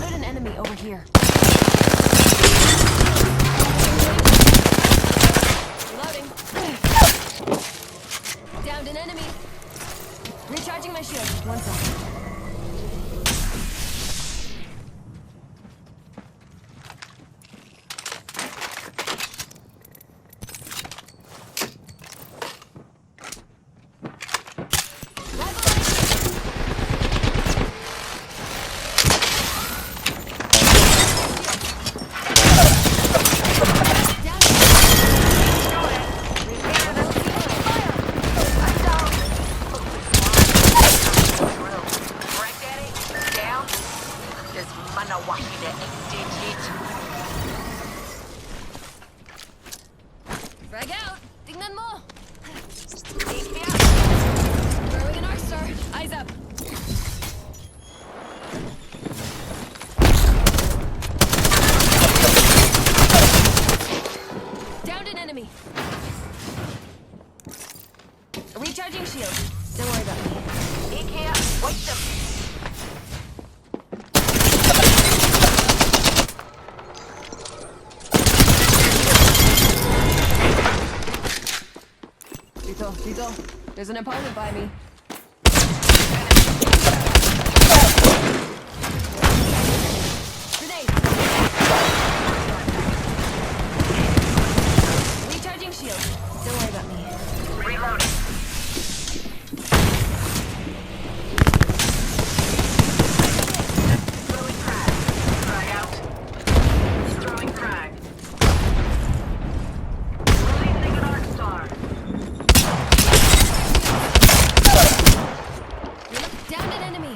Spotted an enemy over here. Reloading. Downed an enemy. Recharging my shield. One second. Frag out! Tingnan mo! Throwing an arc star. Eyes up. Downed an enemy. Recharging shield. Don't worry about me. Wait them. Tito, there's an opponent by me. Grenade! Recharging shield. Don't worry about me. Reloading. Throwing frag. Frag out. Throwing frag. Releasing an arc star. Downed an enemy.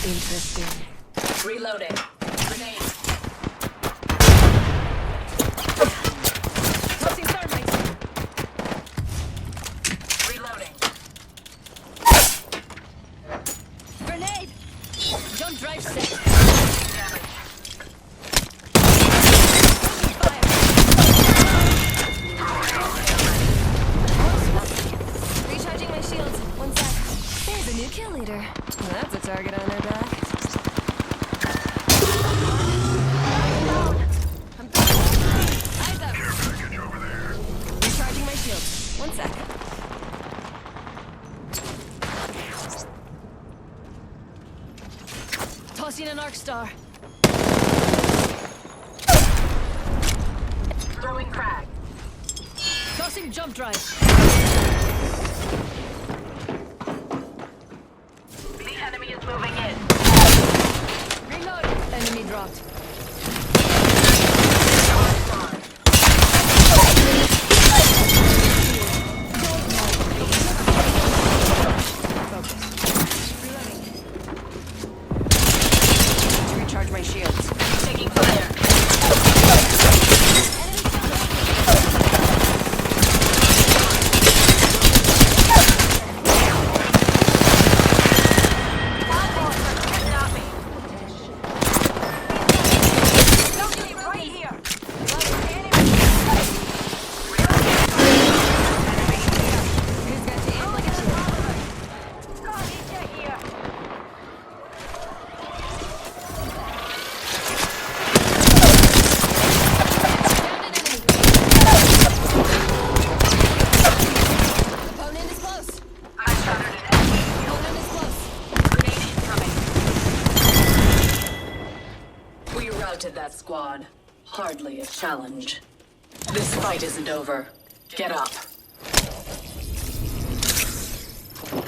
Interesting. Reloading. Grenade. Tossing thermite. Reloading. Grenade. Don't drive set. Damage. Recharging my shields. One sec. There's a new kill leader. That's a target on their back. I'm eyes up. Recharging my shield. One sec. Tossing an arc star. Throwing frag. Tossing jump drive. Enemy is moving in. Reload. Enemy dropped. Reloading. To recharge my shields. Taking fire. That squad. Hardly a challenge. This fight isn't over. Get up.